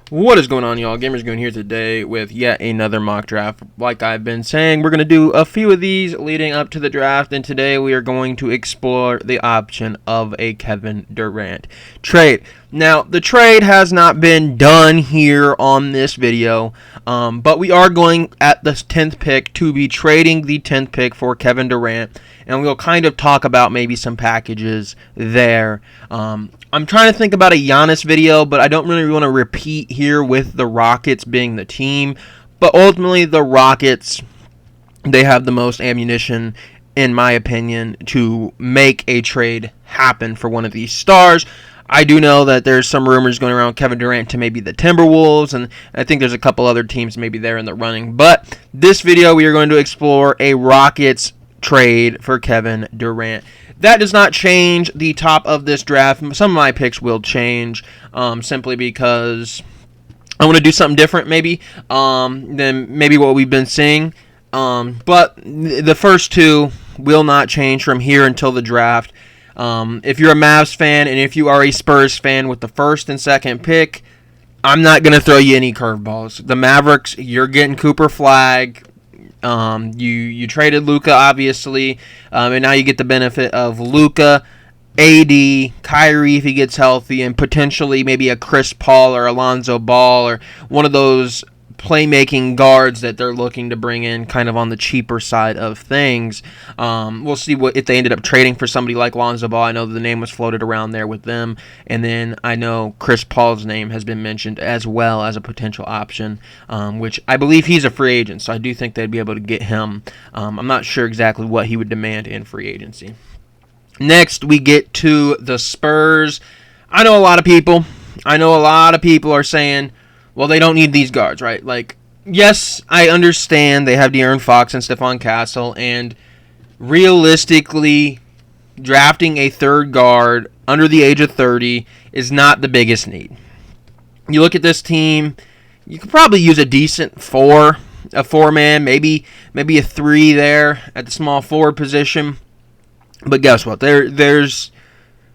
What is going on, y'all? Gamers Goon here today with yet another mock draft. Like I've been saying, we're going to do a few of these leading up to the draft, and today we are going to explore the option of a Kevin Durant trade. Now, the trade has not been done here on this video, but we are going at the 10th pick to be trading the 10th pick for Kevin Durant, and we'll kind of talk about maybe some packages there. I'm trying to think about a Giannis video, but I don't really want to repeat here with the Rockets being the team. But ultimately, the Rockets, they have the most ammunition, in my opinion, to make a trade happen for one of these stars. I do know that there's some rumors going around Kevin Durant to maybe the Timberwolves, and I think there's a couple other teams maybe there in the running. But this video, we are going to explore a Rockets trade for Kevin Durant. That does not change the top of this draft. Some of my picks will change simply because I want to do something different maybe than maybe what we've been seeing. But the first two will not change from here until the draft. If you're a Mavs fan and if you are a Spurs fan with the first and second pick, I'm not going to throw you any curveballs. The Mavericks, you're getting Cooper Flag. You traded Luka, obviously, and now you get the benefit of Luka, AD, Kyrie if he gets healthy, and potentially maybe a Chris Paul or Alonzo Ball or one of those playmaking guards that they're looking to bring in kind of on the cheaper side of things. We'll see what if they ended up trading for somebody like Alonzo Ball. I know the name was floated around there with them, and then I know Chris Paul's name has been mentioned as well as a potential option, which I believe he's a free agent, so I do think they'd be able to get him. I'm not sure exactly what he would demand in free agency. Next, we get to the Spurs. I know a lot of people are saying, well, they don't need these guards, right? Like, yes, I understand they have De'Aaron Fox and Stephon Castle, and realistically, drafting a third guard under the age of 30 is not the biggest need. You look at this team, you could probably use a decent a four-man, maybe a three there at the small forward position. But guess what?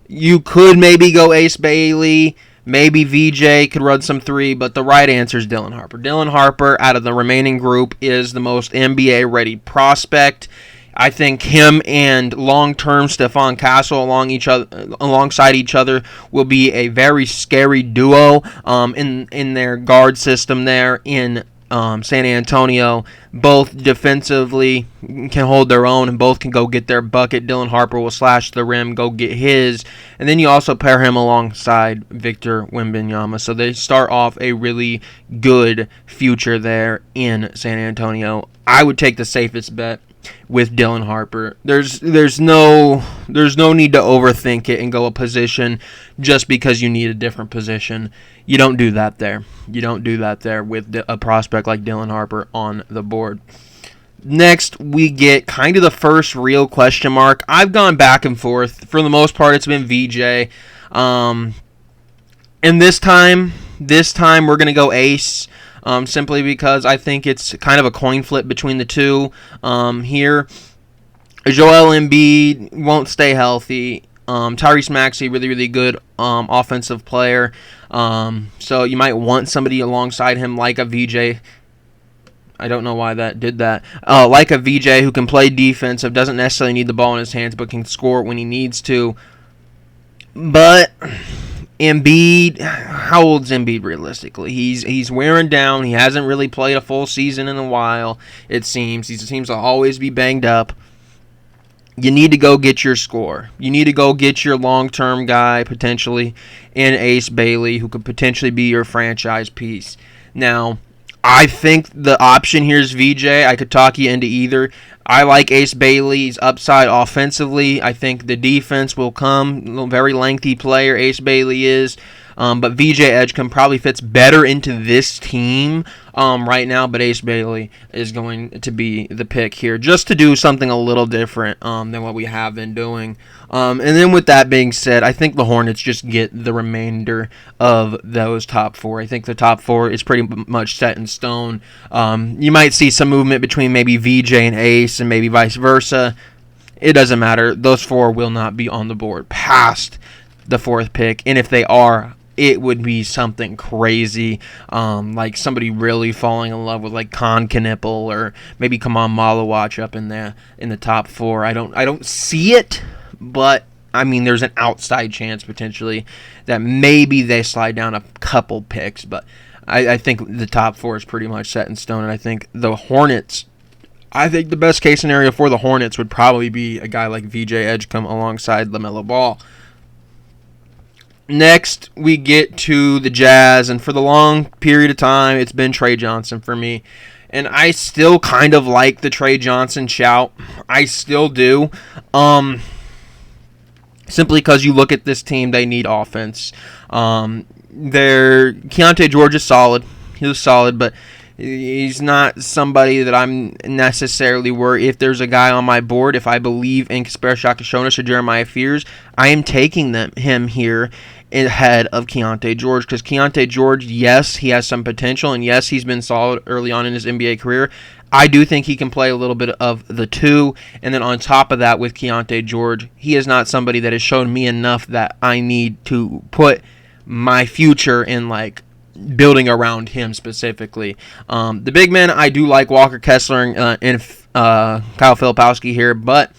You could maybe go Ace Bailey. Maybe VJ could run some three, but the right answer is Dylan Harper. Dylan Harper, out of the remaining group, is the most NBA-ready prospect. I think him and long-term Stephon Castle alongside each other will be a very scary duo in their guard system there in San Antonio. Both defensively can hold their own and both can go get their bucket. Dylan Harper will slash the rim, go get his. And then you also pair him alongside Victor Wembanyama. So they start off a really good future there in San Antonio. I would take the safest bet with Dylan Harper. There's no need to overthink it and go a position just because you need a different position. You don't do that there. You don't do that there with a prospect like Dylan Harper on the board. Next, we get kind of the first real question mark. I've gone back and forth. For the most part, it's been VJ. And this time we're going to go Ace. Simply because I think it's kind of a coin flip between the two here. Joel Embiid won't stay healthy. Tyrese Maxey, really, really good offensive player. So you might want somebody alongside him like a VJ. I don't know why that did that. Like a VJ who can play defensive, doesn't necessarily need the ball in his hands, but can score when he needs to. But Embiid, how old's Embiid realistically? He's wearing down. He hasn't really played a full season in a while, it seems. He seems to always be banged up. You need to go get your score. You need to go get your long-term guy, potentially, in Ace Bailey, who could potentially be your franchise piece. Now, I think the option here is VJ. I could talk you into either. I like Ace Bailey's upside offensively. I think the defense will come. Very lengthy player Ace Bailey is. But VJ Edgecombe probably fits better into this team right now. But Ace Bailey is going to be the pick here just to do something a little different than what we have been doing. And then with that being said, I think the Hornets just get the remainder of those top four. I think the top four is pretty much set in stone. You might see some movement between maybe VJ and Ace and maybe vice versa. It doesn't matter. Those four will not be on the board past the fourth pick. And if they are, it would be something crazy, like somebody really falling in love with like Khan Knipple or maybe Kamal Malawach up in the top 4. I don't see it, but I mean, there's an outside chance potentially that maybe they slide down a couple picks, but I think the top 4 is pretty much set in stone, and I think the Hornets. I think the best case scenario for the Hornets would probably be a guy like VJ Edgecombe alongside LaMelo Ball. Next, we get to the Jazz, and for the long period of time, it's been Trey Johnson for me. And I still kind of like the Trey Johnson shout. I still do. Simply because you look at this team, they need offense. Keontae George is solid. He was solid, but he's not somebody that I'm necessarily worried. If there's a guy on my board, if I believe in Kasper Shakashonis or Jeremiah Fears, I am taking him here ahead of Keontae George, because Keontae George, yes, he has some potential, and yes, he's been solid early on in his NBA career. I do think he can play a little bit of the 2, and then on top of that with Keontae George, he is not somebody that has shown me enough that I need to put my future in like building around him specifically. The big men, I do like Walker Kessler and Kyle Filipowski here, but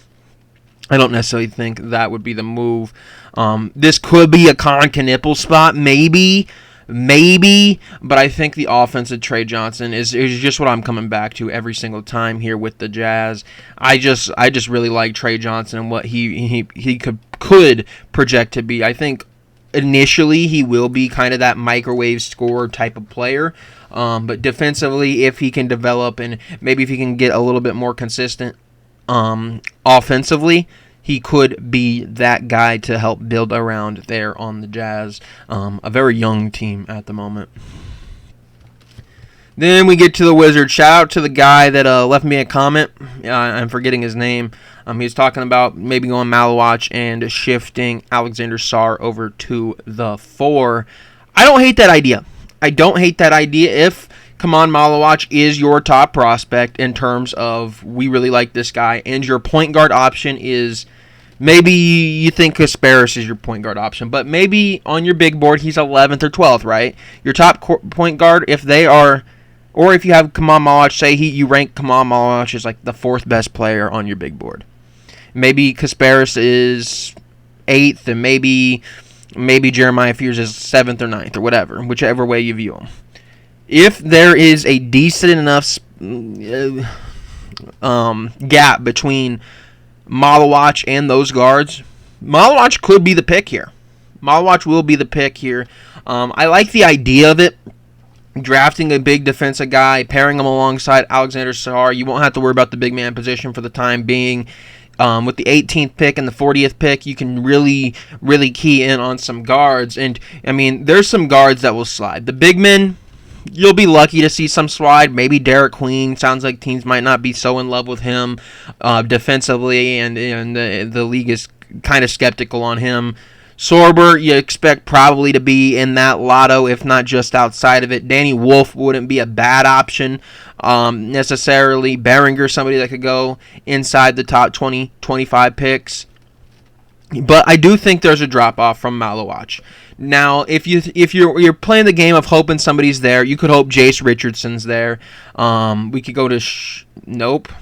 I don't necessarily think that would be the move. This could be a Khan Knipple spot, maybe, but I think the offense of Trey Johnson is just what I'm coming back to every single time here with the Jazz. I just really like Trey Johnson and what he could project to be. I think initially he will be kind of that microwave scorer type of player, but defensively, if he can develop and maybe if he can get a little bit more consistent offensively, he could be that guy to help build around there on the Jazz, a very young team at the moment. Then we get to the Wizards. Shout out to the guy that left me a comment. I'm forgetting his name. He's talking about maybe going Malawach and shifting Alexander Sarr over to the 4. I don't hate that idea. If Kaman Malawach is your top prospect in terms of we really like this guy, and your point guard option is maybe you think Kasparis is your point guard option, but maybe on your big board he's 11th or 12th, right? Your top point guard, if they are, or if you have Kaman Malawach, say you rank Kaman Malawach as like the 4th best player on your big board. Maybe Kasparis is 8th, and maybe Jeremiah Fears is 7th or 9th or whatever, whichever way you view him. If there is a decent enough gap between Malawach and those guards, Malawach could be the pick here. Malawach will be the pick here. I like the idea of it. Drafting a big defensive guy, pairing him alongside Alexander Sarr. You won't have to worry about the big man position for the time being. With the 18th pick and the 40th pick, you can really, really key in on some guards. And, I mean, there's some guards that will slide. The big men, you'll be lucky to see some slide. Maybe Derek Queen. Sounds like teams might not be so in love with him defensively, and the league is kind of skeptical on him. Sorber, you expect probably to be in that lotto, if not just outside of it. Danny Wolf wouldn't be a bad option necessarily. Behringer, somebody that could go inside the top 20, 25 picks. But I do think there's a drop-off from Malawach. Now, if you're playing the game of hoping somebody's there, you could hope Jace Richardson's there. We could go to nope.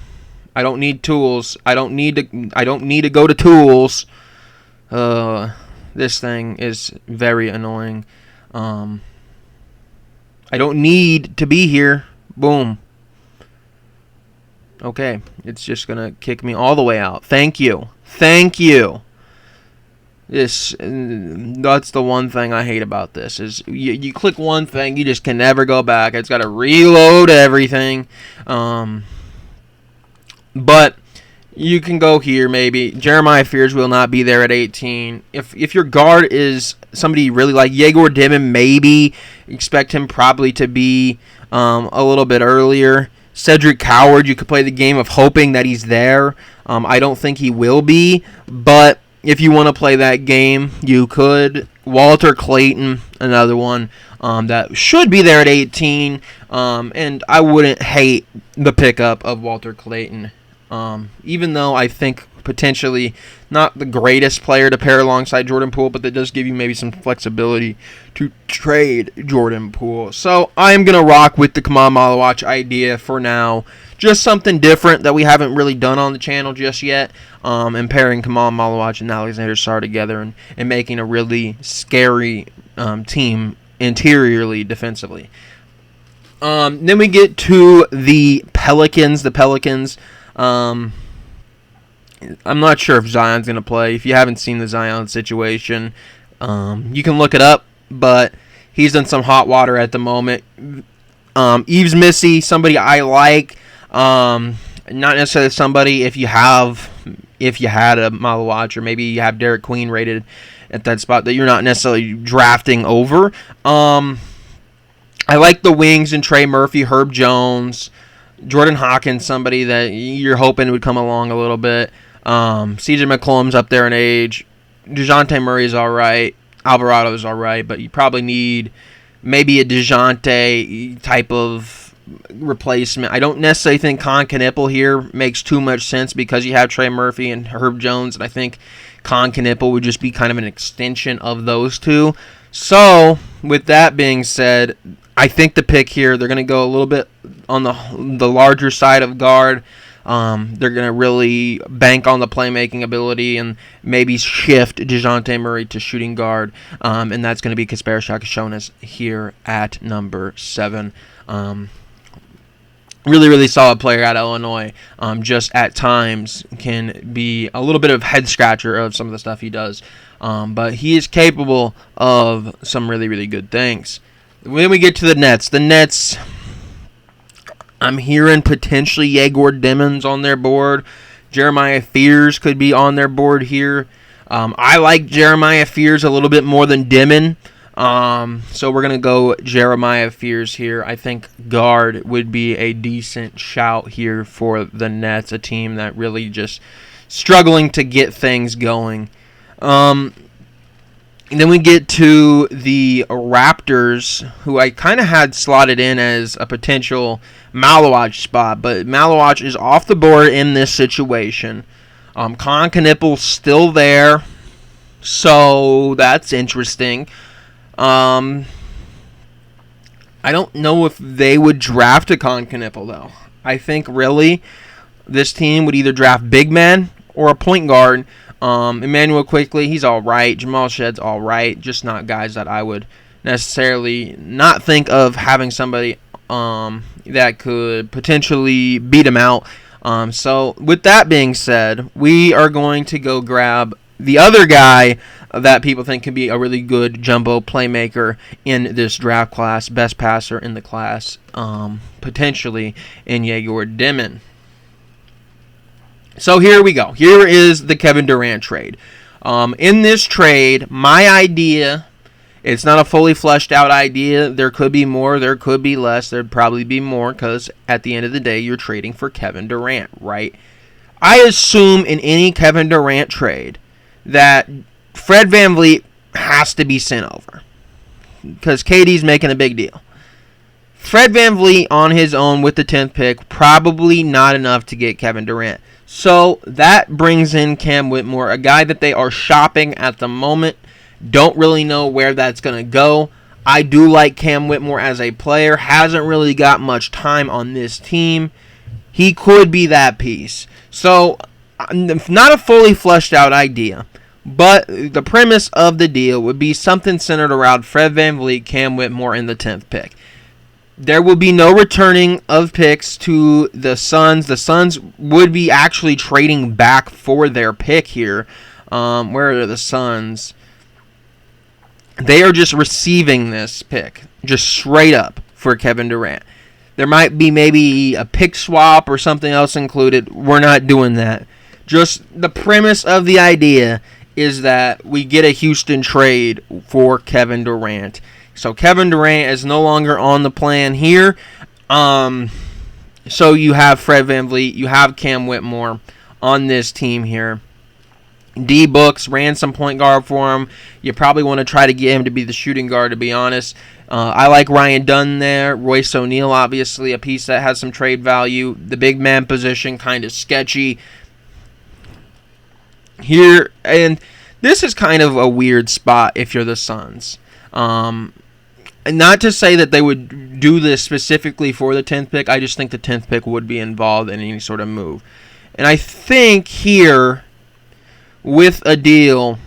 I don't need tools. I don't need to go to tools. This thing is very annoying. I don't need to be here. Boom. Okay, it's just going to kick me all the way out. Thank you. That's the one thing I hate about this, is you click one thing, you just can never go back. It's got to reload everything. But you can go here maybe. Jeremiah Fears will not be there at 18. If your guard is somebody you really like, Yegor Dimon, maybe expect him probably to be a little bit earlier. Cedric Coward, you could play the game of hoping that he's there. I don't think he will be, but if you want to play that game, you could. Walter Clayton, another one that should be there at 18, and I wouldn't hate the pickup of Walter Clayton. Even though I think potentially not the greatest player to pair alongside Jordan Poole, but that does give you maybe some flexibility to trade Jordan Poole. So I'm going to rock with the Kamal Malawach idea for now. Just something different that we haven't really done on the channel just yet, and pairing Kamal Malawach and Alexander Sarr together and making a really scary team interiorly defensively. Then we get to the Pelicans. I'm not sure if Zion's going to play. If you haven't seen the Zion situation, you can look it up, but he's in some hot water at the moment. Yves Missy, somebody I like. Not necessarily somebody if you had a Malawach, or maybe you have Derek Queen rated at that spot that you're not necessarily drafting over. I like the wings and Trey Murphy, Herb Jones, Jordan Hawkins, somebody that you're hoping would come along a little bit. CJ McCollum's up there in age. DeJounte Murray's all right. Alvarado's all right, but you probably need maybe a DeJounte type of replacement. I don't necessarily think Con Knipple here makes too much sense because you have Trey Murphy and Herb Jones, and I think Con Knipple would just be kind of an extension of those two. So, with that being said, I think the pick here, they're going to go a little bit on the larger side of guard. They're going to really bank on the playmaking ability and maybe shift DeJounte Murray to shooting guard, and that's going to be Kasper Shakashonas here at number 7. Really, really solid player at Illinois. Just at times can be a little bit of head scratcher of some of the stuff he does, but he is capable of some really, really good things. When we get to the Nets, I'm hearing potentially Yegor Dimons on their board. Jeremiah Fears could be on their board here. I like Jeremiah Fears a little bit more than Dimon. So we're going to go Jeremiah Fears here. I think guard would be a decent shout here for the Nets, a team that really just struggling to get things going. And then we get to the Raptors, who I kind of had slotted in as a potential Malawach spot, but Malawach is off the board in this situation. Con Knipple's still there, so that's interesting. I don't know if they would draft a Con Knipple, though. I think, really, this team would either draft big man or a point guard. Emmanuel Quickley, he's all right. Jamal Shedd's all right. Just not guys that I would necessarily not think of having somebody that could potentially beat him out. So with that being said, we are going to go grab the other guy that people think could be a really good jumbo playmaker in this draft class, best passer in the class, potentially in Yegor Dimon. So here we go. Here is the Kevin Durant trade. In this trade, my idea, it's not a fully fleshed out idea. There could be more, there could be less. There'd probably be more because at the end of the day, you're trading for Kevin Durant, right? I assume in any Kevin Durant trade that Fred VanVleet has to be sent over because KD's making a big deal. Fred VanVleet on his own with the 10th pick, probably not enough to get Kevin Durant. So that brings in Cam Whitmore, a guy that they are shopping at the moment. Don't really know where that's going to go. I do like Cam Whitmore as a player. Hasn't really got much time on this team. He could be that piece. So, not a fully fleshed out idea. But the premise of the deal would be something centered around Fred VanVleet, Cam Whitmore, and the 10th pick. There will be no returning of picks to the Suns. The Suns would be actually trading back for their pick here. Where are the Suns? They are just receiving this pick, just straight up for Kevin Durant. There might be maybe a pick swap or something else included. We're not doing that. Just the premise of the idea is that we get a Houston trade for Kevin Durant. So Kevin Durant is no longer on the plan here. So you have Fred VanVleet, you have Cam Whitmore on this team here. D Books ran some point guard for him. You probably want to try to get him to be the shooting guard, to be honest. I like Ryan Dunn there. Royce O'Neal, obviously, a piece that has some trade value. The big man position, kind of sketchy. here, and this is kind of a weird spot if you're the Suns. And not to say that they would do this specifically for the 10th pick. I just think the 10th pick would be involved in any sort of move. And I think here, with a deal,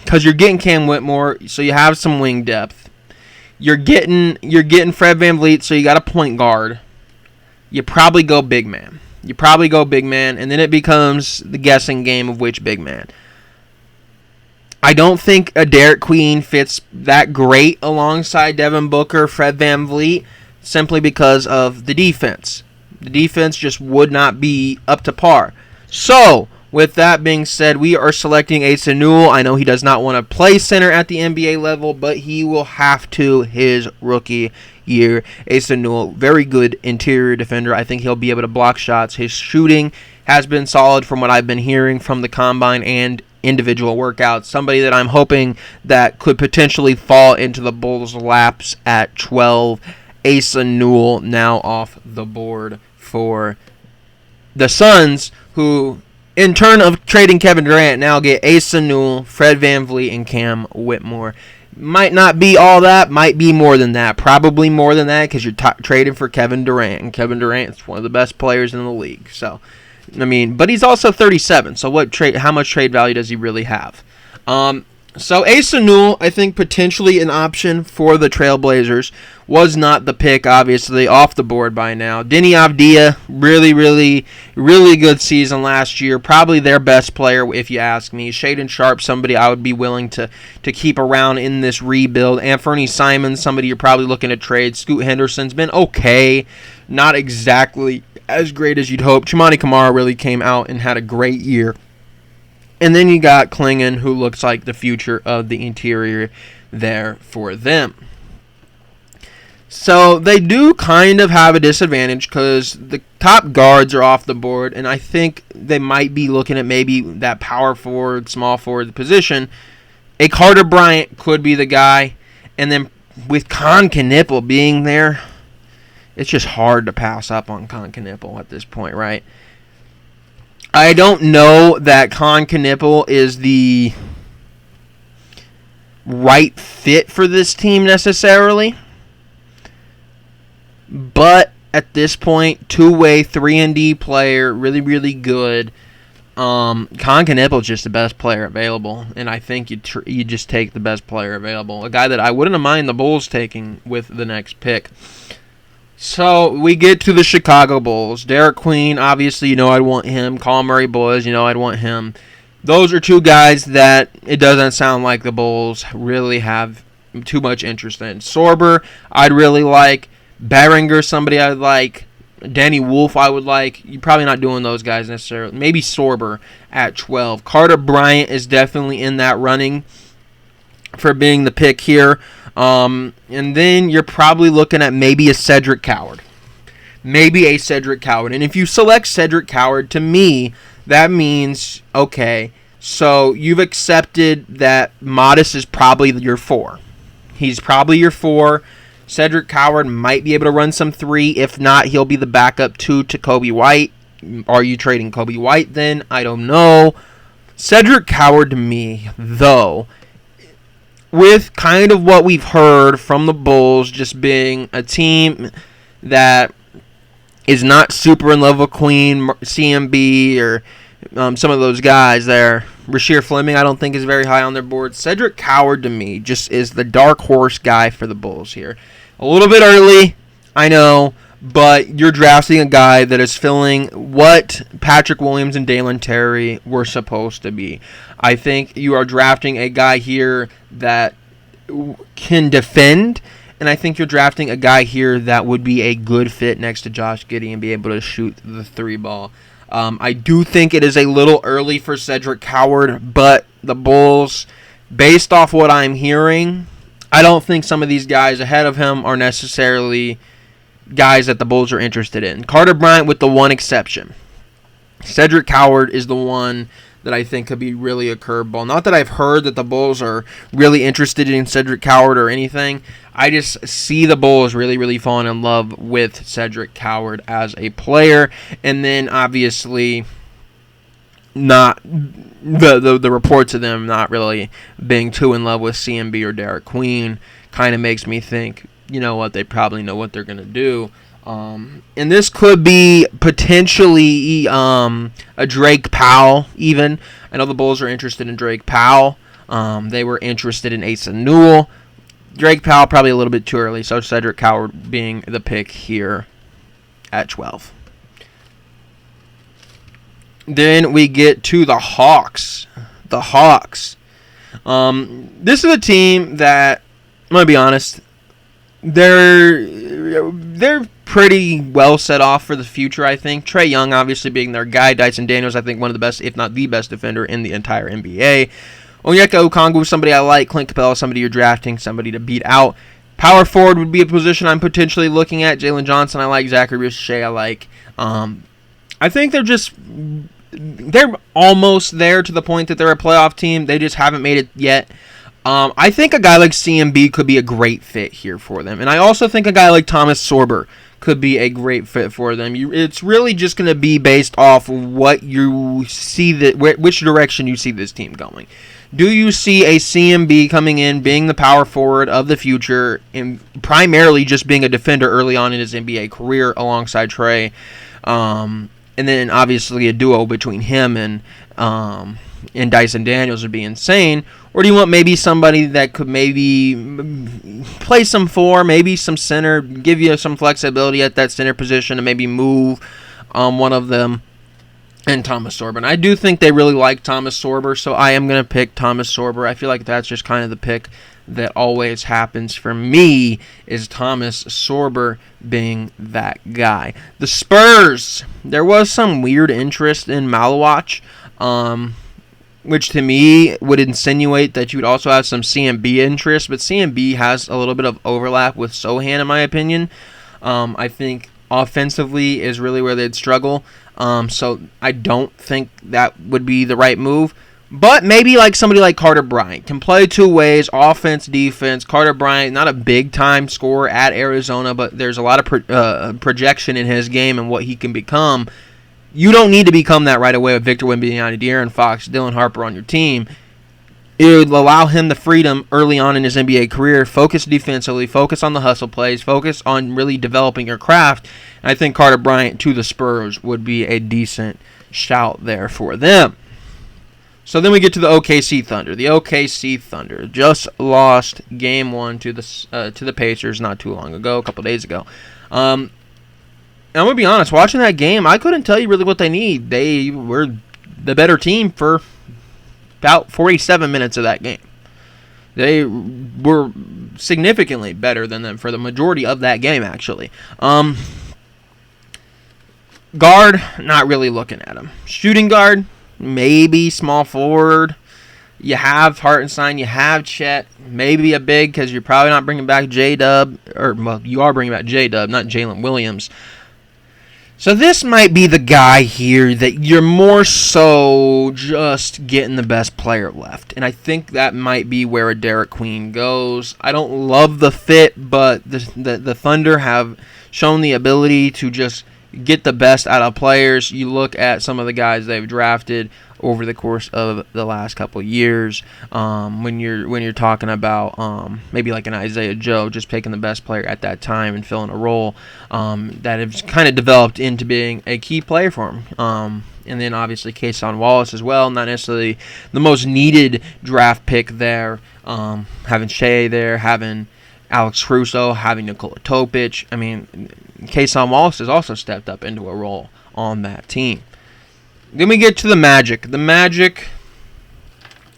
because you're getting Cam Whitmore, so you have some wing depth. You're getting Fred VanVleet, so you got a point guard. You probably go big man. And then it becomes the guessing game of which big man. I don't think a Derek Queen fits that great alongside Devin Booker, Fred VanVleet, simply because of the defense. The defense just would not be up to par. So, with that being said, we are selecting Asa Newell. I know he does not want to play center at the NBA level, but he will have to his rookie year. Asa Newell, very good interior defender. I think he'll be able to block shots. His shooting has been solid from what I've been hearing from the combine and individual workouts. Somebody that I'm hoping that could potentially fall into the Bulls' laps at 12. Asa Newell now off the board for the Suns, who in turn of trading Kevin Durant now get Asa Newell, Fred VanVleet, and Cam Whitmore. Might not be all that, might be more than that. Probably more than that because you're trading for Kevin Durant, and Kevin Durant is one of the best players in the league. So, I mean, but he's also 37. So how much trade value does he really have? So Asa Newell, I think potentially an option for the Trailblazers. Was not the pick, obviously, off the board by now. Denny Avdia, really good season last year. Probably their best player, if you ask me. Shaedon Sharpe, somebody I would be willing to keep around in this rebuild. Anthony Simons, somebody you're probably looking to trade. Scoot Henderson's been okay. Not exactly as great as you'd hope. Chimani Kamara really came out and had a great year. And then you got Klingon, who looks like the future of the interior there for them. So they do kind of have a disadvantage because the top guards are off the board, and I think they might be looking at maybe that power forward, small forward position. A Carter Bryant could be the guy, and then with Con Knipple being there, it's just hard to pass up on Con Knipple at this point, right? I don't know that Con Knipple is the right fit for this team necessarily. But at this point, two-way, 3-and-D player, really good. Con Knipple is just the best player available, and I think you just take the best player available. A guy that I wouldn't mind the Bulls taking with the next pick. So we get to the Chicago Bulls. Derek Queen, obviously, I'd want him. Carl Murray boys, I'd want him. Those are two guys that it doesn't sound like the Bulls really have too much interest in. Sorber, I'd really like. Behringer, somebody I'd like. Danny Wolf, I would like. You're probably not doing those guys necessarily. Maybe Sorber at 12. Carter Bryant is definitely in that running for being the pick here. And then you're probably looking at maybe a Cedric Coward. And if you select Cedric Coward, to me, that means, okay, so you've accepted that Modest is probably your 4. He's probably your 4. Cedric Coward might be able to run some 3. If not, he'll be the backup 2 to Kobe White. Are you trading Kobe White then? I don't know. Cedric Coward to me, though, with kind of what we've heard from the Bulls just being a team that is not super in love with Queen, CMB, or some of those guys there. Rasheer Fleming, I don't think, is very high on their board. Cedric Coward, to me, just is the dark horse guy for the Bulls here. A little bit early, I know, but you're drafting a guy that is filling what Patrick Williams and Dalen Terry were supposed to be. I think you are drafting a guy here that can defend, and I think you're drafting a guy here that would be a good fit next to Josh Giddey and be able to shoot the 3 ball. I do think it is a little early for Cedric Coward, but the Bulls, based off what I'm hearing, I don't think some of these guys ahead of him are necessarily guys that the Bulls are interested in. Carter Bryant with the one exception. Cedric Coward is the one that I think could be really a curveball. Not that I've heard that the Bulls are really interested in Cedric Coward or anything. I just see the Bulls really falling in love with Cedric Coward as a player. And then, obviously, not the reports of them not really being too in love with CMB or Derek Queen kind of makes me think, you know what, they probably know what they're going to do. And this could be potentially a Drake Powell even. I know the Bulls are interested in Drake Powell. They were interested in Asa Newell. Drake Powell probably a little bit too early, so Cedric Coward being the pick here at 12. Then we get to the Hawks. The Hawks. This is a team that, I'm going to be honest, they're pretty well set off for the future, I think. Trae Young obviously being their guy. Dyson Daniels, I think, one of the best, if not the best defender in the entire NBA. Onyeka Okongwu, somebody I like. Clint Capella, somebody you're drafting, somebody to beat out. Power forward would be a position I'm potentially looking at. Jalen Johnson, I like. Zachary Ricochet, I like. I think they're almost there to the point that they're a playoff team. They just haven't made it yet. I think a guy like CMB could be a great fit here for them. And I also think a guy like Thomas Sorber could be a great fit for them. It's really just going to be based off what you see, which direction you see this team going. Do you see a CMB coming in, being the power forward of the future, and primarily just being a defender early on in his NBA career alongside Trae? And then obviously a duo between him and Dyson Daniels would be insane. Or do you want maybe somebody that could maybe play some four, maybe some center, give you some flexibility at that center position, and maybe move one of them and Thomas Sorber? And I do think they really like Thomas Sorber, so I am going to pick Thomas Sorber. I feel like that's just kind of the pick that always happens for me, is Thomas Sorber being that guy. The Spurs, there was some weird interest in Malawach, which to me would insinuate that you would also have some CMB interest, but CMB has a little bit of overlap with Sohan, in my opinion. I think offensively is really where they'd struggle, so I don't think that would be the right move. But maybe like somebody like Carter Bryant can play two ways, offense, defense. Carter Bryant, not a big-time scorer at Arizona, but there's a lot of projection in his game and what he can become. You don't need to become that right away with Victor Wembanyama, De'Aaron Fox, Dylan Harper on your team. It would allow him the freedom early on in his NBA career. Focus defensively, focus on the hustle plays, focus on really developing your craft. And I think Carter Bryant to the Spurs would be a decent shout there for them. So then we get to the OKC Thunder. The OKC Thunder just lost Game 1 to the Pacers not too long ago, a couple days ago. And I'm going to be honest, watching that game, I couldn't tell you really what they need. They were the better team for about 47 minutes of that game. They were significantly better than them for the majority of that game, actually. Guard, not really looking at him. Shooting guard, maybe small forward. You have Hartenstein, you have Chet, maybe a big, because you're probably not bringing back J-Dub, or, well, you are bringing back J-Dub, not Jalen Williams. So this might be the guy here that you're more so just getting the best player left. And I think that might be where a Derek Queen goes. I don't love the fit, but the Thunder have shown the ability to just get the best out of players. You look at some of the guys they've drafted over the course of the last couple of years. When you're talking about maybe like an Isaiah Joe, just picking the best player at that time and filling a role that has kind of developed into being a key player for him. And then obviously Kason Wallace as well, not necessarily the most needed draft pick there. Having Shea there, having Alex Caruso, having Nikola Topic. I mean, Kason Wallace has also stepped up into a role on that team. Then we get to the Magic. The Magic,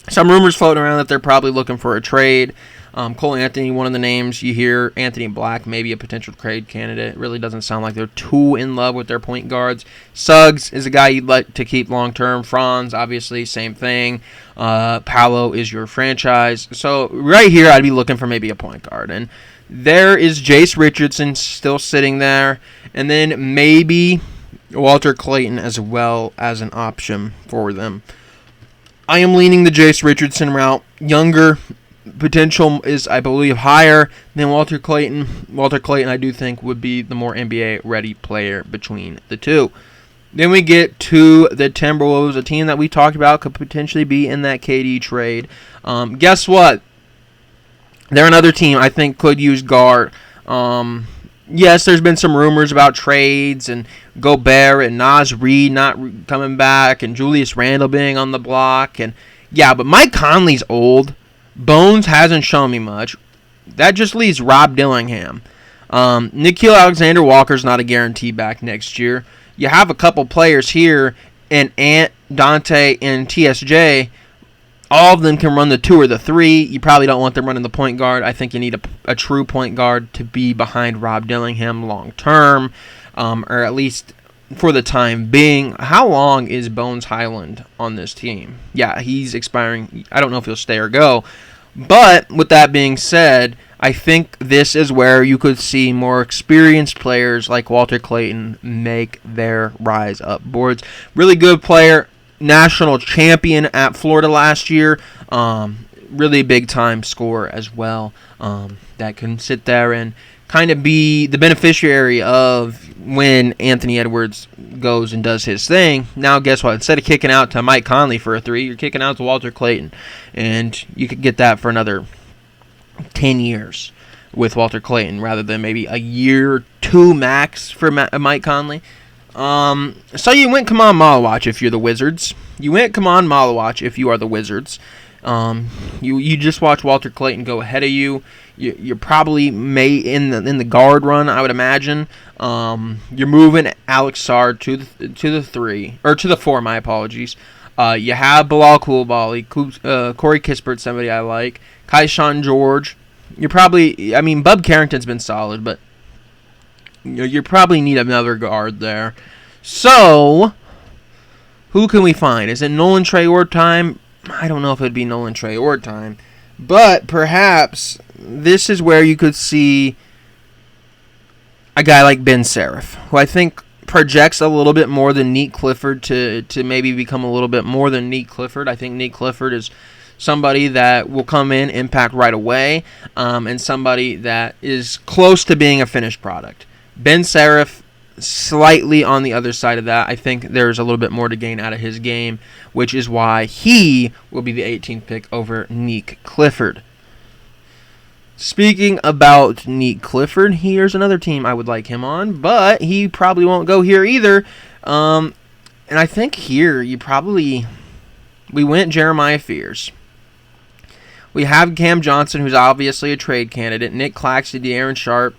some rumors floating around that they're probably looking for a trade. Cole Anthony, one of the names you hear. Anthony Black, maybe a potential trade candidate. It really doesn't sound like they're too in love with their point guards. Suggs is a guy you'd like to keep long-term. Franz, obviously, same thing. Paolo is your franchise. So right here, I'd be looking for maybe a point guard. And there is Jace Richardson still sitting there. And then maybe Walter Clayton as well as an option for them. I am leaning the Jace Richardson route. Younger, potential is, I believe, higher than Walter Clayton. Walter Clayton, I do think, would be the more NBA-ready player between the two. Then we get to the Timberwolves, a team that we talked about could potentially be in that KD trade. Guess what? They're another team I think could use guard. Yes, there's been some rumors about trades and Gobert and Naz Reid not coming back and Julius Randle being on the block. And yeah, but Mike Conley's old. Bones hasn't shown me much. That just leaves Rob Dillingham. Nickeil Alexander-Walker's not a guarantee back next year. You have a couple players here in Ant, Dante, and TSJ. All of them can run the 2 or the 3. You probably don't want them running the point guard. I think you need a true point guard to be behind Rob Dillingham long term, or at least for the time being. How long is Bones Highland on this team? Yeah, he's expiring. I don't know if he'll stay or go. But with that being said, I think this is where you could see more experienced players like Walter Clayton make their rise up boards. Really good player, national champion at Florida last year. Really big time scorer as well. That can sit there and kind of be the beneficiary of when Anthony Edwards goes and does his thing. Now guess what? Instead of kicking out to Mike Conley for a 3, you're kicking out to Walter Clayton. And you could get that for another 10 years with Walter Clayton rather than maybe a year or 2 max for Mike Conley. So you went Kaman Malawach if you're the Wizards. You went Kaman Malawach if you are the Wizards. You just watch Walter Clayton go ahead of you. You're probably in the guard run, I would imagine. You're moving Alex Sard to the 3 or to the 4. My apologies. You have Bilal Coulibaly, Corey Kispert, somebody I like. Kaishan George. You're probably, Bub Carrington's been solid, but you probably need another guard there. So, who can we find? Is it Nolan Traore time? I don't know if it would be Nolan Traore time. But perhaps this is where you could see a guy like Ben Seraph, who I think projects a little bit more than Neat Clifford to maybe become a little bit more than Neat Clifford. I think Neat Clifford is somebody that will come in, impact right away, and somebody that is close to being a finished product. Ben Seraph, slightly on the other side of that. I think there's a little bit more to gain out of his game, which is why he will be the 18th pick over Neat Clifford. Speaking about Neat Clifford, here's another team I would like him on, but he probably won't go here either. And I think here we went Jeremiah Fears. We have Cam Johnson, who's obviously a trade candidate. Nick Claxton, Day'Ron Sharp,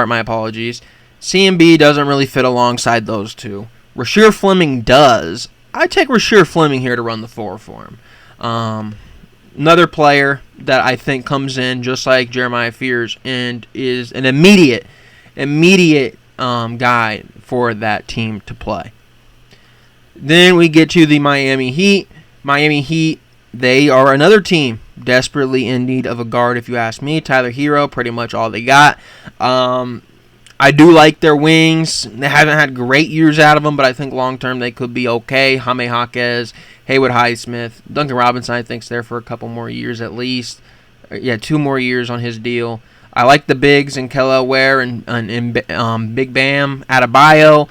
my apologies. CMB doesn't really fit alongside those two. Rasheer Fleming does. I take Rasheer Fleming here to run the 4 for him. Another player that I think comes in just like Jeremiah Fears and is an immediate guy for that team to play. Then we get to the Miami Heat. Miami Heat, they are another team desperately in need of a guard, if you ask me. Tyler Hero, pretty much all they got. I do like their wings. They haven't had great years out of them, but I think long-term they could be okay. Jaime Jaquez, Haywood Highsmith. Duncan Robinson, I think, is there for a couple more years at least. 2 more years on his deal. I like the bigs in Kelly Ware and Big Bam Adebayo.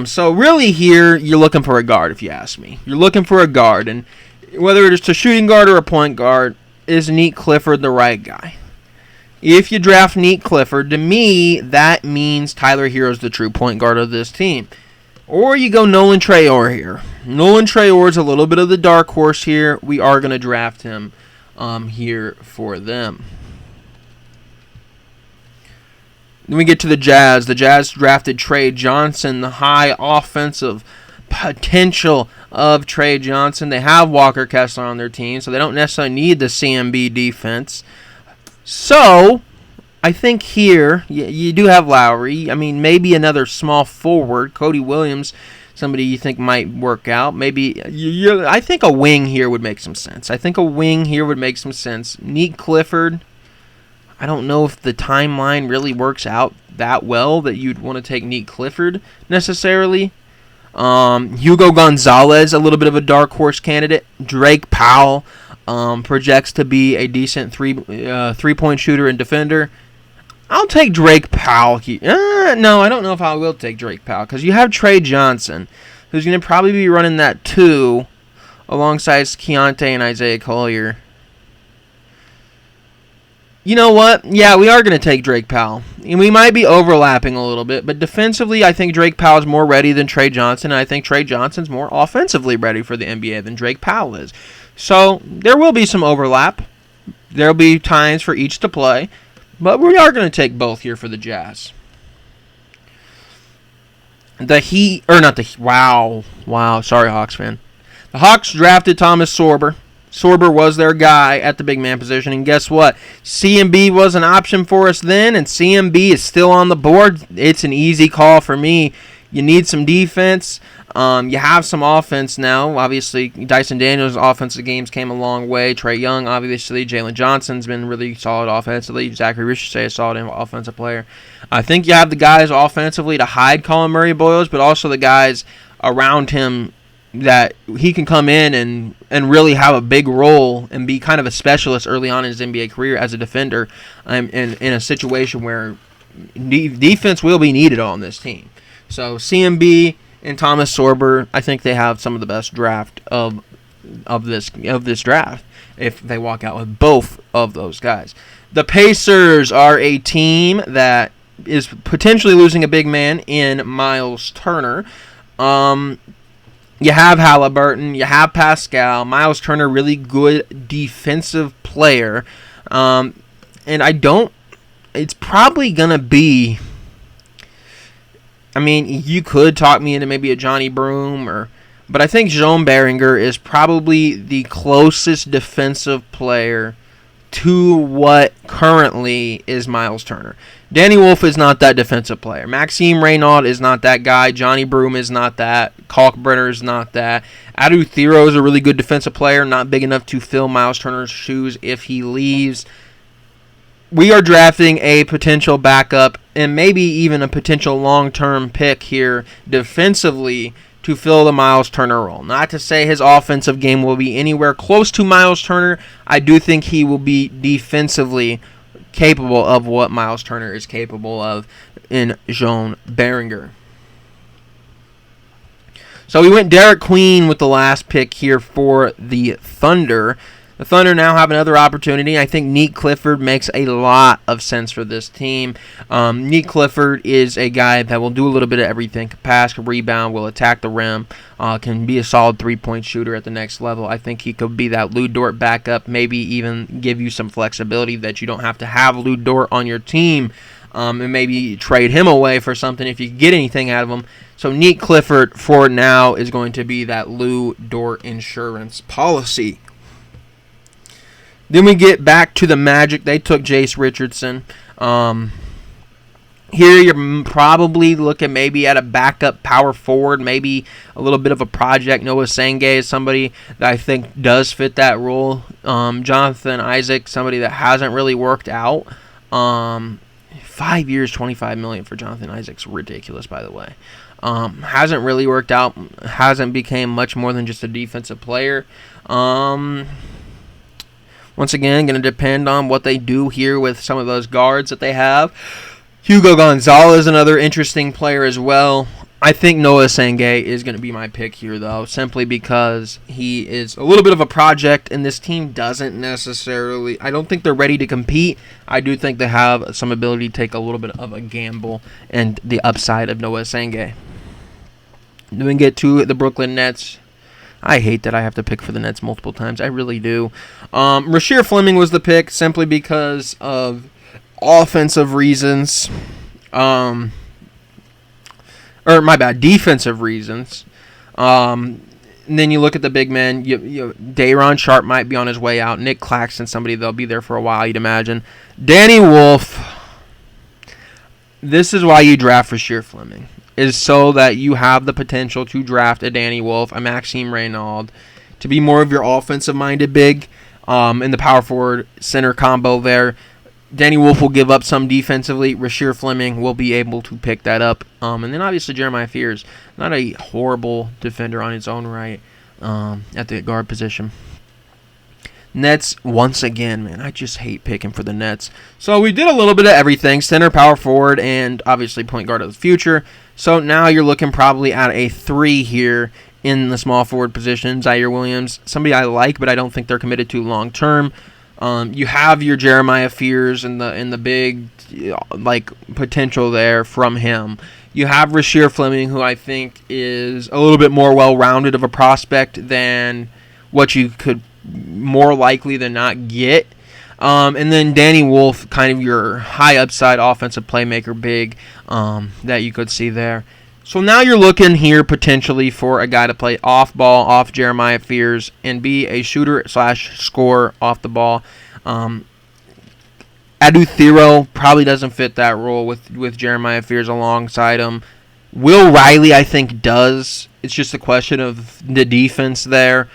So really here, you're looking for a guard, if you ask me. You're looking for a guard, and whether it's a shooting guard or a point guard, is Neat Clifford the right guy? If you draft Neat Clifford, to me, that means Tyler Hero's the true point guard of this team. Or you go Nolan Traore here. Nolan Traore is a little bit of the dark horse here. We are going to draft him here for them. Then we get to the Jazz. The Jazz drafted Trey Johnson, the high offensive potential of Trey Johnson. They have Walker Kessler on their team, so they don't necessarily need the CMB defense. So, I think here, you do have Lowry. Maybe another small forward, Cody Williams, somebody you think might work out. Maybe, I think a wing here would make some sense. Neat Clifford, I don't know if the timeline really works out that well that you'd want to take Neat Clifford necessarily. Hugo Gonzalez, a little bit of a dark horse candidate. Drake Powell projects to be a decent three-point shooter and defender. I'll take Drake Powell. No, I don't know if I will take Drake Powell because you have Trey Johnson, who's going to probably be running that 2 alongside Keontae and Isaiah Collier. You know what? Yeah, we are going to take Drake Powell. And we might be overlapping a little bit, but defensively, I think Drake Powell is more ready than Trey Johnson, and I think Trey Johnson's more offensively ready for the NBA than Drake Powell is. So there will be some overlap. There will be times for each to play, but we are going to take both here for the Jazz. Wow, sorry, Hawks fan. The Hawks drafted Thomas Sorber. Sorber was their guy at the big man position, and guess what? CMB was an option for us then, and CMB is still on the board. It's an easy call for me. You need some defense. You have some offense now. Obviously, Dyson Daniels' offensive games came a long way. Trae Young, obviously. Jalen Johnson's been really solid offensively. Zachary Richardson, a solid offensive player. I think you have the guys offensively to hide Colin Murray-Boyles, but also the guys around him that he can come in and really have a big role and be kind of a specialist early on in his NBA career as a defender in a situation where defense will be needed on this team. So CMB and Thomas Sorber, I think they have some of the best draft of this draft if they walk out with both of those guys. The Pacers are a team that is potentially losing a big man in Miles Turner. You have Halliburton, you have Pascal, Miles Turner, really good defensive player. And it's probably going to be, you could talk me into maybe a Johnny Broom, but I think Jean Beringer is probably the closest defensive player to what currently is Miles Turner. Danny Wolf is not that defensive player. Maxime Reynaud is not that guy. Johnny Broom is not that. Kalkbrenner is not that. Adu Thero is a really good defensive player, not big enough to fill Miles Turner's shoes if he leaves. We are drafting a potential backup and maybe even a potential long-term pick here defensively to fill the Miles Turner role. Not to say his offensive game will be anywhere close to Miles Turner. I do think he will be defensively capable of what Miles Turner is capable of in Jean Beringer. So we went Derek Queen with the last pick here for the Thunder. The Thunder now have another opportunity. I think Neek Clifford makes a lot of sense for this team. Neek Clifford is a guy that will do a little bit of everything. Can pass, can rebound, will attack the rim, can be a solid three-point shooter at the next level. I think he could be that Lou Dort backup, maybe even give you some flexibility that you don't have to have Lou Dort on your team, and maybe trade him away for something if you get anything out of him. So Neek Clifford for now is going to be that Lou Dort insurance policy. Then we get back to the Magic. They took Jace Richardson. Here you're probably looking maybe at a backup power forward, maybe a little bit of a project. Noah Senge is somebody that I think does fit that role. Jonathan Isaac, somebody that hasn't really worked out. 5 years, $25 million for Jonathan Isaac's ridiculous, by the way. Hasn't really worked out. Hasn't became much more than just a defensive player. Once again, going to depend on what they do here with some of those guards that they have. Hugo Gonzalez, another interesting player as well. I think Noah Senge is going to be my pick here, though, simply because he is a little bit of a project, and this team doesn't necessarily... I don't think they're ready to compete. I do think they have some ability to take a little bit of a gamble and the upside of Noah Senge. Then we get to the Brooklyn Nets. I hate that I have to pick for the Nets multiple times. I really do. Rasheer Fleming was the pick simply because of offensive reasons. Defensive reasons. And then you look at the big men. Day'Ron Sharpe might be on his way out. Nick Claxton, somebody that'll be there for a while, you'd imagine. Danny Wolf. This is why you draft Rasheer Fleming, is so that you have the potential to draft a Danny Wolf, a Maxime Reynaud, to be more of your offensive-minded big in the power forward center combo there. Danny Wolf will give up some defensively. Rasheer Fleming will be able to pick that up. And then obviously Jeremiah Fears, not a horrible defender on his own right at the guard position. Nets, once again, man, I just hate picking for the Nets. So we did a little bit of everything, center, power forward, and obviously point guard of the future. So now you're looking probably at a 3 here in the small forward position. Zaire Williams, somebody I like, but I don't think they're committed to long term. You have your Jeremiah Fears and the big potential there from him. You have Rasheer Fleming, who I think is a little bit more well-rounded of a prospect than what you could more likely than not get. And then Danny Wolf, kind of your high upside offensive playmaker big that you could see there. So now you're looking here potentially for a guy to play off ball, off Jeremiah Fears, and be a shooter/scorer off the ball. Adu probably doesn't fit that role with Jeremiah Fears alongside him. Will Riley, I think, does. It's just a question of the defense there.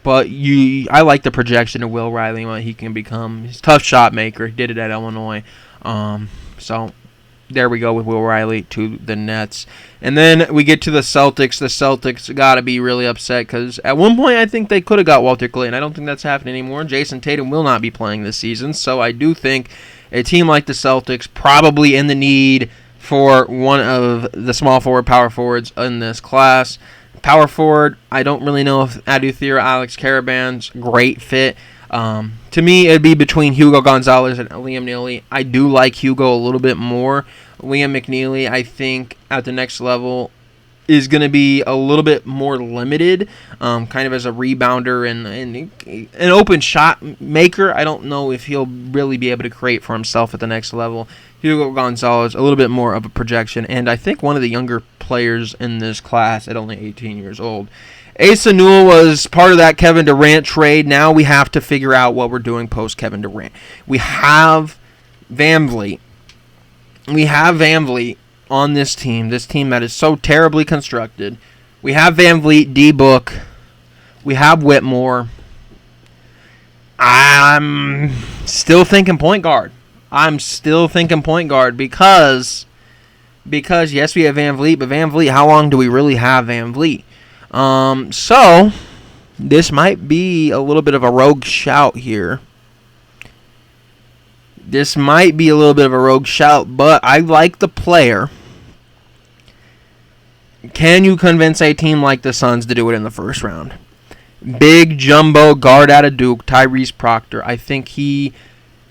But I like the projection of Will Riley and what he can become. He's a tough shot maker. He did it at Illinois. So there we go with Will Riley to the Nets. And then we get to the Celtics. The Celtics got to be really upset because at one point I think they could have got Walter Clayton. I don't think that's happening anymore. Jason Tatum will not be playing this season. So I do think a team like the Celtics probably in the need for one of the small forward, power forwards in this class. Power forward, I don't really know if Adu Thera, Alex Caravan's great fit. To me, it'd be between Hugo Gonzalez and Liam Neely. I do like Hugo a little bit more. Liam McNeely, I think, at the next level is going to be a little bit more limited, kind of as a rebounder and an open shot maker. I don't know if he'll really be able to create for himself at the next level. Hugo Gonzalez, a little bit more of a projection, and I think one of the younger players in this class at only 18 years old. Asa Newell was part of that Kevin Durant trade. Now we have to figure out what we're doing post Kevin Durant. We have VanVleet. On this team that is so terribly constructed. We have VanVleet, D-Book. We have Whitmore. I'm still thinking point guard. Because yes, we have VanVleet, but VanVleet, how long do we really have VanVleet? So this might be a little bit of a rogue shout here. But I like the player. Can you convince a team like the Suns to do it in the first round? Big jumbo guard out of Duke, Tyrese Proctor. I think he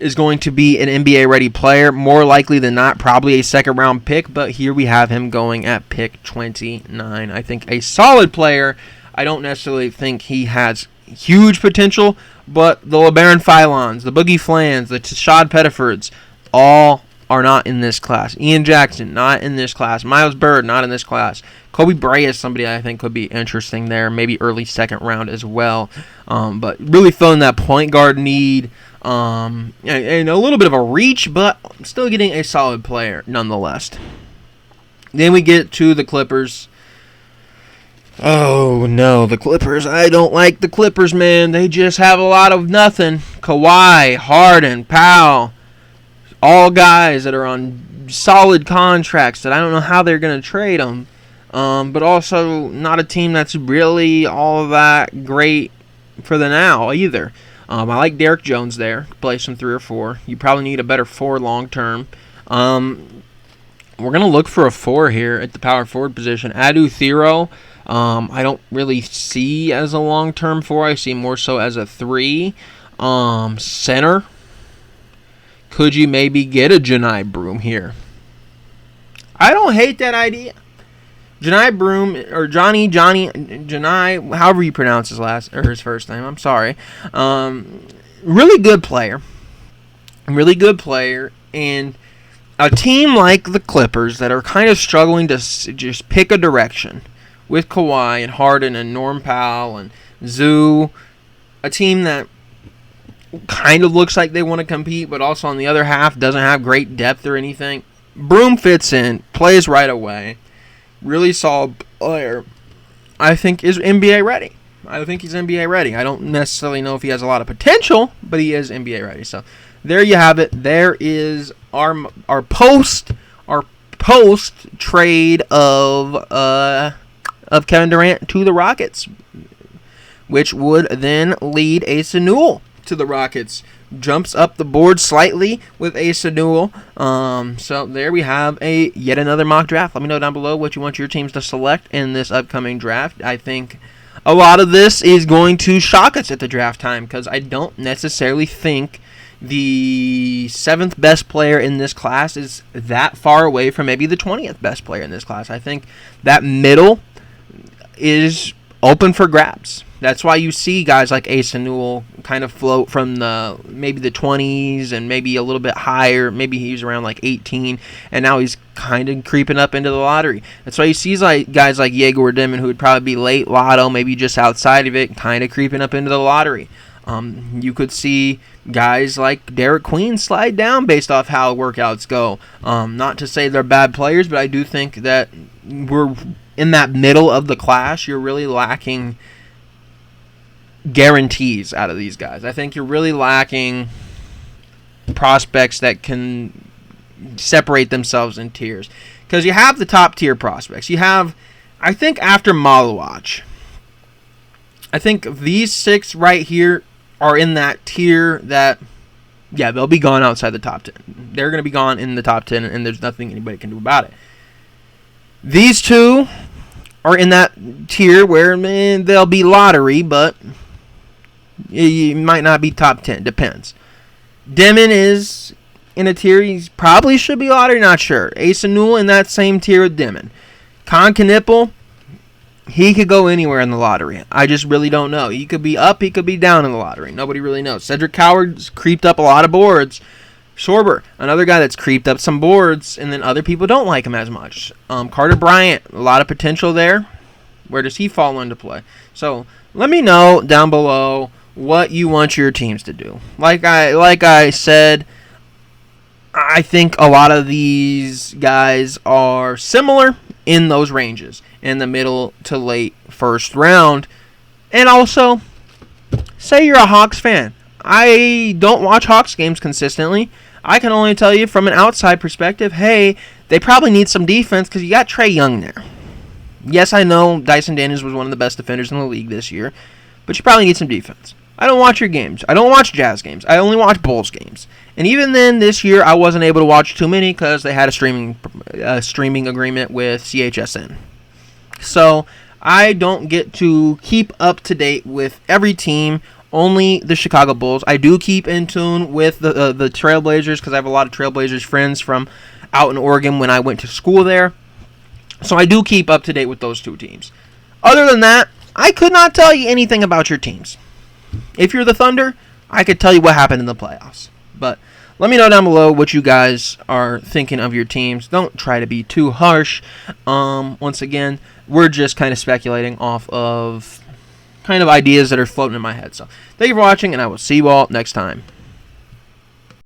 is going to be an NBA-ready player. More likely than not, probably a second-round pick, but here we have him going at pick 29. I think a solid player. I don't necessarily think he has huge potential, but the LeBaron Philons, the Boogie Flans, the Tashad Pettifords, all are not in this class. Ian Jackson, not in this class. Miles Bird, not in this class. Kobe Bray is somebody I think could be interesting there, maybe early second round as well. But really filling that point guard need, and a little bit of a reach, but still getting a solid player nonetheless. Then we get to the Clippers. Oh, no, the Clippers. I don't like the Clippers, man. They just have a lot of nothing. Kawhi, Harden, Powell, all guys that are on solid contracts that I don't know how they're going to trade them. But also not a team that's really all that great for the now either. I like Derek Jones there. Play some 3 or 4. You probably need a better 4 long term. We're going to look for a 4 here at the power forward position. Adu Thero, I don't really see as a long-term 4. I see more so as a 3. Center. Could you maybe get a Janai Broom here? I don't hate that idea. Janai Broom, or Janai, however you pronounce his first name, I'm sorry. Really good player. And a team like the Clippers that are kind of struggling to just pick a direction with Kawhi and Harden and Norm Powell and Zoo, a team that kind of looks like they want to compete, but also on the other half doesn't have great depth or anything. Broom fits in, plays right away, really solid player. I think is NBA ready. I think he's NBA ready. I don't necessarily know if he has a lot of potential, but he is NBA ready. So there you have it. There is our post trade of Kevin Durant to the Rockets. which would then lead Asa Newell to the Rockets. Jumps up the board slightly with Asa Newell. So there we have yet another mock draft. Let me know down below what you want your teams to select in this upcoming draft. I think a lot of this is going to shock us at the draft time because I don't necessarily think the 7th best player in this class is that far away from maybe the 20th best player in this class. I think that middle is open for grabs. That's why you see guys like Asa Newell kind of float from maybe the 20s and maybe a little bit higher. Maybe he's around like 18, and now he's kind of creeping up into the lottery. That's why you see guys like Yegor Dimon, who would probably be late lotto, maybe just outside of it, kind of creeping up into the lottery. You could see guys like Derek Queen slide down based off how workouts go. Not to say they're bad players, but I do think that we're in that middle of the class. You're really lacking guarantees out of these guys. I think you're really lacking prospects that can separate themselves in tiers. Because you have the top tier prospects. You have, I think after Malawach, I think these 6 right here are in that tier that, yeah, they'll be gone outside the top 10. They're going to be gone in the top 10, and there's nothing anybody can do about it. These 2 are in that tier where they'll be lottery, but you might not be top 10. Depends. Dimon is in a tier. He probably should be lottery. Not sure. Asa Newell in that same tier with Dimon. Con Knipple, he could go anywhere in the lottery. I just really don't know. He could be up. He could be down in the lottery. Nobody really knows. Cedric Coward's creeped up a lot of boards. Sorber, another guy that's creeped up some boards, and then other people don't like him as much. Carter Bryant, a lot of potential there. Where does he fall into play? So let me know down below what you want your teams to do. Like I said, I think a lot of these guys are similar in those ranges, in the middle to late first round. And also, say you're a Hawks fan. I don't watch Hawks games consistently. I can only tell you from an outside perspective, hey, they probably need some defense because you got Trae Young there. Yes, I know Dyson Daniels was one of the best defenders in the league this year, but you probably need some defense. I don't watch your games. I don't watch Jazz games. I only watch Bulls games. And even then, this year, I wasn't able to watch too many because they had a streaming agreement with CHSN. So I don't get to keep up to date with every team, only the Chicago Bulls. I do keep in tune with the Trailblazers because I have a lot of Trailblazers friends from out in Oregon when I went to school there. So I do keep up to date with those 2 teams. Other than that, I could not tell you anything about your teams. If you're the Thunder, I could tell you what happened in the playoffs. But let me know down below what you guys are thinking of your teams. Don't try to be too harsh. Once again, we're just kind of speculating off of kind of ideas that are floating in my head. So thank you for watching, and I will see you all next time.